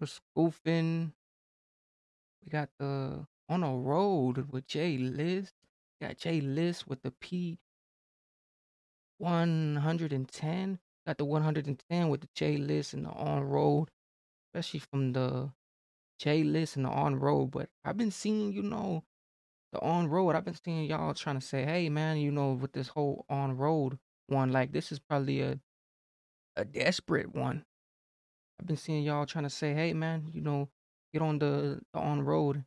for Scoofing. We got the On a Road with Lizz. Got Lizz with the P110. Got the 110 with the Lizz and the On Road, especially from the Lizz and the On Road. But I've been seeing, the On Road. I've been seeing y'all trying to say, hey man, with this whole On Road one, like this is probably a desperate one. I've been seeing y'all trying to say, hey man, get on the On Road,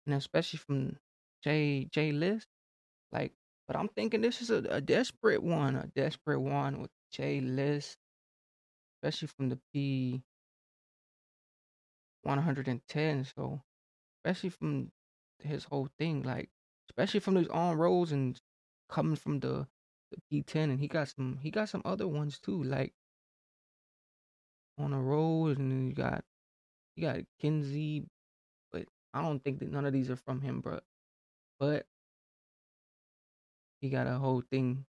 and especially from Lizz. Like, but I'm thinking this is a desperate one with Lizz, especially from the P110. So, especially from his whole thing, like, especially from these On Roads and coming from the P10, and he got some other ones too, like On a Road, and then you got Kinsey, but I don't think that none of these are from him, bro. But he got a whole thing,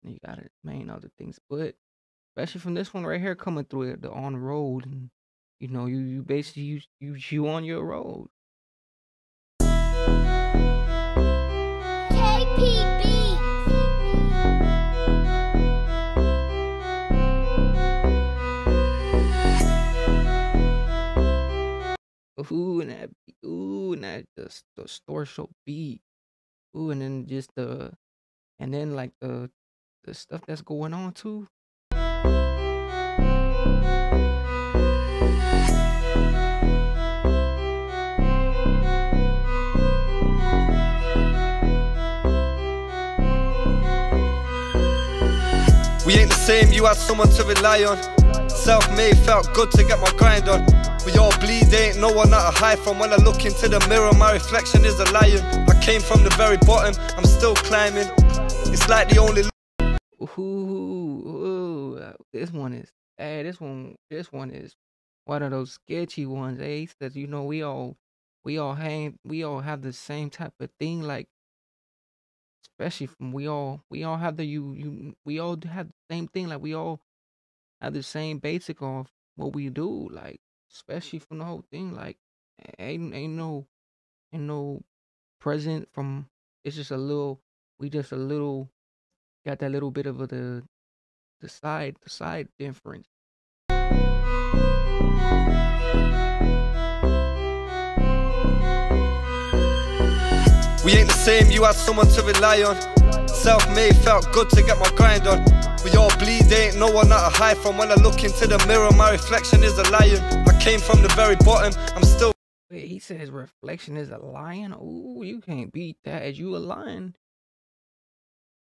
and you got main other things, but especially from this one right here coming through it, the On Road, and you basically you on your road. Ooh, and that the store show beat. Ooh, and then like the stuff that's going on too. We ain't the same, you had someone to rely on. Self-made, felt good to get my grind on. We all bleed, there ain't no one that I hide from. When I look into the mirror, my reflection is a lion. I came from the very bottom, I'm still climbing. It's like the only... Ooh, this one is one of those sketchy ones. He says, we all have the same type of thing, like, especially from we all have we all have the same thing, like we all have the same basic of what we do, like, especially from the whole thing, like, ain't no present from. It's just a little, got that little bit of the side difference. We ain't the same, you had someone to rely on. Self-made, felt good to get my grind on. We all bleed, there ain't no one that I hide from. When I look into the mirror, my reflection is a lion. I came from the very bottom, I'm still... Wait, he says reflection is a lion? Ooh, you can't beat that. As you a lion,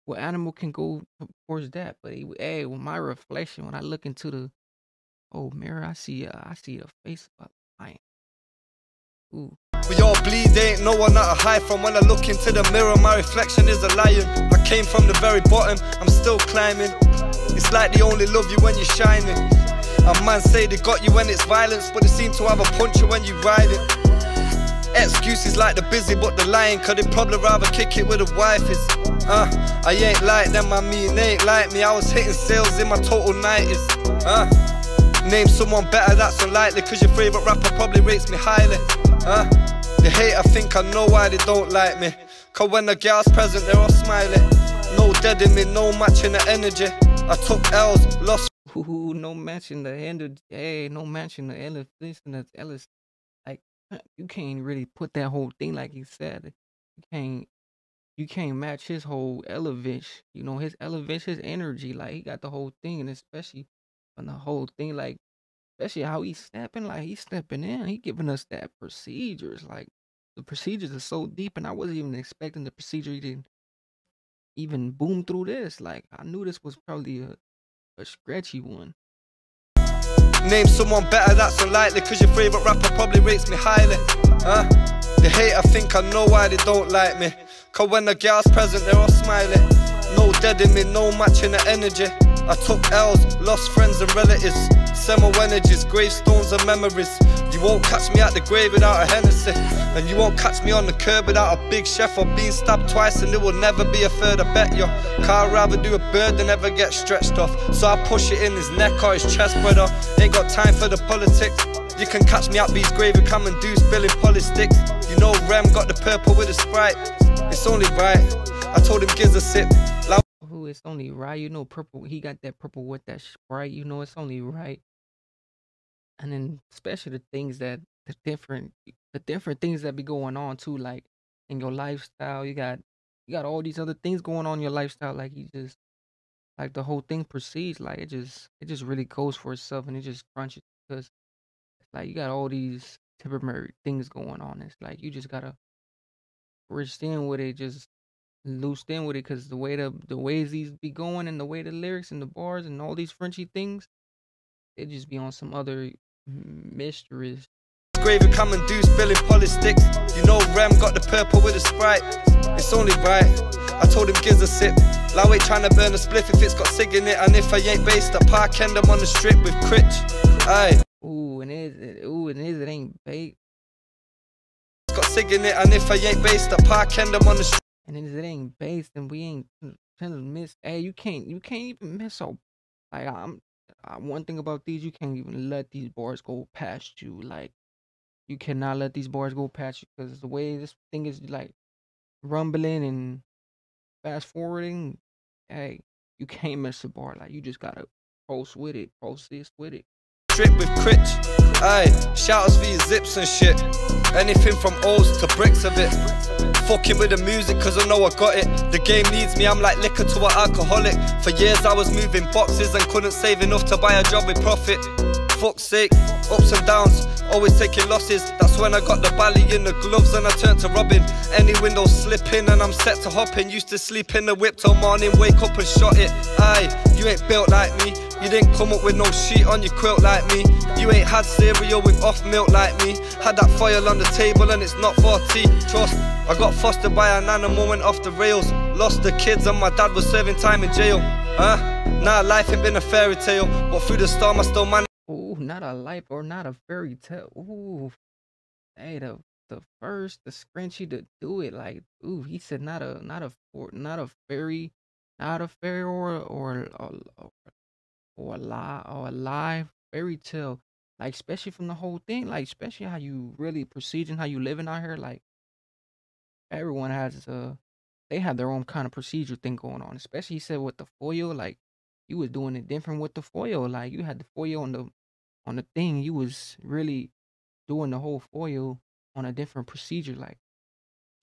what animal can go towards that? But with my reflection, when I look into the mirror, I see the face of a lion. Ooh. We all bleed, there ain't no one that I hide from. When I look into the mirror, my reflection is a lion. I came from the very bottom, I'm still climbing. It's like they only love you when you're shining. And man say they got you when it's violence, but they seem to have a puncher when you ride it. Excuses like the busy but the lying, cause they probably rather kick it with the wifeys. I ain't like them, I mean they ain't like me. I was hitting sales in my total 90s. Name someone better, that's unlikely, cause your favourite rapper probably rates me highly. They hate, I think I know why they don't like me, cause when the girl's present they're all smiling. No dead in me, no matching the energy. I took L's, lost. Ooh, no matching the energy. Hey, no matching the Ellis. Like, you can't really put that whole thing like he said. You can't match his whole elevation. His elevation, his energy. Like, he got the whole thing, and especially on the whole thing, like, especially how he's stepping, like he's stepping in, he giving us that procedures. Like, the procedures are so deep, and I wasn't even expecting the procedure to even boom through this. Like, I knew this was probably a scratchy one. Name someone better, that's unlikely, cause your favourite rapper probably rates me highly. They hate, I think I know why they don't like me, cause when the girl's present they're all smiling. No dead in me, no matching the energy. I took L's, lost friends and relatives. Semo energies, gravestones and memories. You won't catch me at the grave without a Hennessy, and you won't catch me on the curb without a big chef or being stabbed twice, and there will never be a third, I bet you. Cause I'd rather do a bird than ever get stretched off, so I push it in his neck or his chest, brother. Ain't got time for the politics. You can catch me at B's grave, come and do spilling polysticks. You know Rem got the purple with a Sprite. It's only right. I told him gives a sip. Ooh, it's only right. You know, purple. He got that purple with that Sprite. You know, it's only right. And then especially the different things that be going on too, like in your lifestyle. You got all these other things going on in your lifestyle. Like he just like the whole thing proceeds. Like it just really goes for itself and it just crunches because it's like you got all these temporary things going on. It's like you just gotta bridge in with it, just loose in with it, because the ways these be going and the way the lyrics and the bars and all these Frenchy things, it just be on some other mysterious. Gravy come and do spilling polysticks. You know Rem got the purple with a Sprite. It's only right. I told him gives a sip. Low ain't trying to burn a spliff if it's got cig in it. And if I ain't based at Park End, I'm on the strip with Critch. Aye. It ain't baked. It's got cig in it, and if I ain't based at Park End, I'm on the strip. And it ain't based, and we ain't trying to miss. Hey, you can't even miss. So, like one thing about these, you can't even let these bars go past you. Like you cannot let these bars go past you because the way this thing is like rumbling and fast forwarding, hey, you can't miss a bar. Like you just gotta process with it. Strip with Critch. Aye, shout outs for your zips and shit. Anything from O's to bricks of it. Fucking with the music cause I know I got it. The game needs me, I'm like liquor to an alcoholic. For years I was moving boxes and couldn't save enough to buy a job with profit. Fuck's sake, ups and downs, always taking losses. That's when I got the bally in the gloves and I turned to robbing. Any window slipping and I'm set to hopping. Used to sleep in the whip till morning, wake up and shot it. Aye, you ain't built like me. You didn't come up with no sheet on your quilt like me. You ain't had cereal with off milk like me. Had that foil on the table and it's not for tea. Trust, I got fostered by an animal, went off the rails. Lost the kids and my dad was serving time in jail. Nah, life ain't been a fairy tale, but through the storm I still managed. Ooh, not a life or not a fairy tale. Ooh, hey, the first the scrunchy to do it. Like, ooh, he said not a fairy, or a live fairy tale. Like, especially from the whole thing. Like, especially how you really proceed and how you living out here. Like, everyone has they have their own kind of procedure thing going on. Especially he said with the foil, like you was doing it different with the foil. Like you had the foil on the thing. You was really doing the whole foil on a different procedure. Like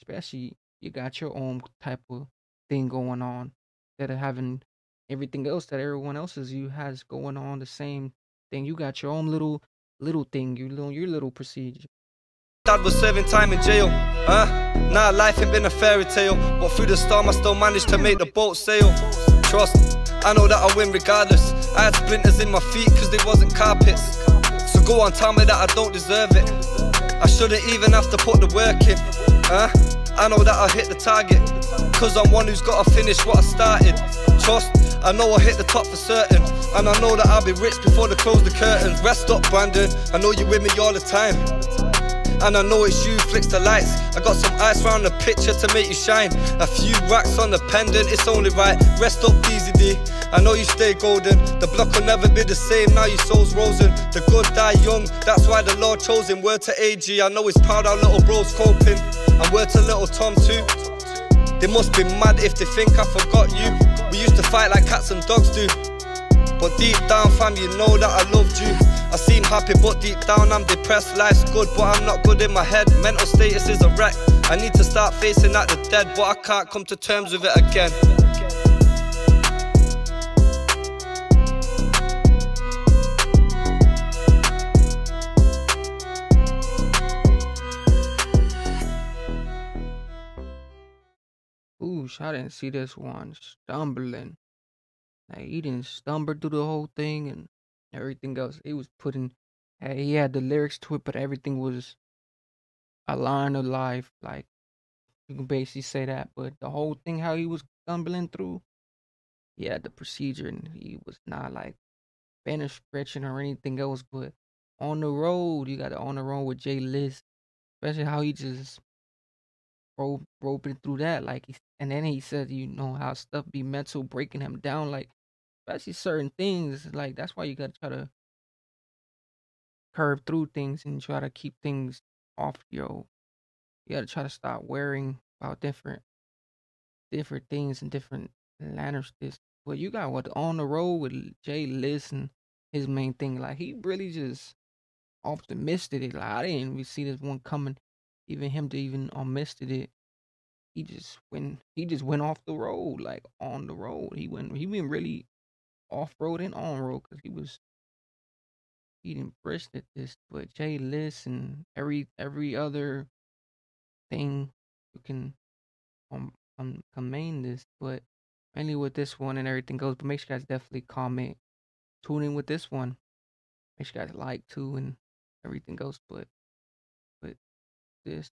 especially you got your own type of thing going on instead of having everything else that everyone else's you has going on the same thing. You got your own little thing, your little procedure. Dad was serving time in jail. Nah, life ain't been a fairy tale, but through the storm I still managed to make the boat sail. Trust, I know that I win regardless. I had splinters in my feet cause they wasn't carpets. So go on, tell me that I don't deserve it. I shouldn't even have to put the work in. I know that I'll hit the target, cause I'm one who's gotta finish what I started. Trust, I know I'll hit the top for certain, and I know that I'll be rich before they close the curtains. Rest up, Brandon, I know you're with me all the time, and I know it's you, flicks the lights. I got some ice round the picture to make you shine. A few racks on the pendant, it's only right. Rest up, DZD, I know you stay golden. The block will never be the same, now your soul's rosing. The good die young, that's why the Lord chose him. Word to AG, I know he's proud how little bro's coping. And word to little Tom too. They must be mad if they think I forgot you. We used to fight like cats and dogs do, but deep down fam, you know that I loved you. I seem happy but deep down I'm depressed. Life's good but I'm not good in my head. Mental status is a wreck. I need to start facing out the dead, but I can't come to terms with it again. Ooh, I didn't see this one stumbling. Like he didn't stumble through the whole thing and everything else. He was putting, he had the lyrics to it, but everything was a line of life. Like you can basically say that. But the whole thing, how he was stumbling through, he had the procedure, and he was not like finish stretching or anything else. But on the road, you got to on the road with Jay Lizz, especially how he just roping through that. Like, and then he said, you know how stuff be mental breaking him down. Like especially certain things. Like that's why you gotta try to curve through things and try to keep things off you gotta try to stop worrying about different things and different lanners this. Well, you got what on the road with Jay Listen, his main thing. Like he really just optimistic it. Like I didn't even see this one coming. Even him to even misted it. He just went off the road, like on the road. He went really off road and on road because he didn't brisk at this. But Jay List and every other thing you can commend this, but mainly with this one and everything goes. But make sure you guys definitely comment, tune in with this one. Make sure you guys like too and everything goes. But this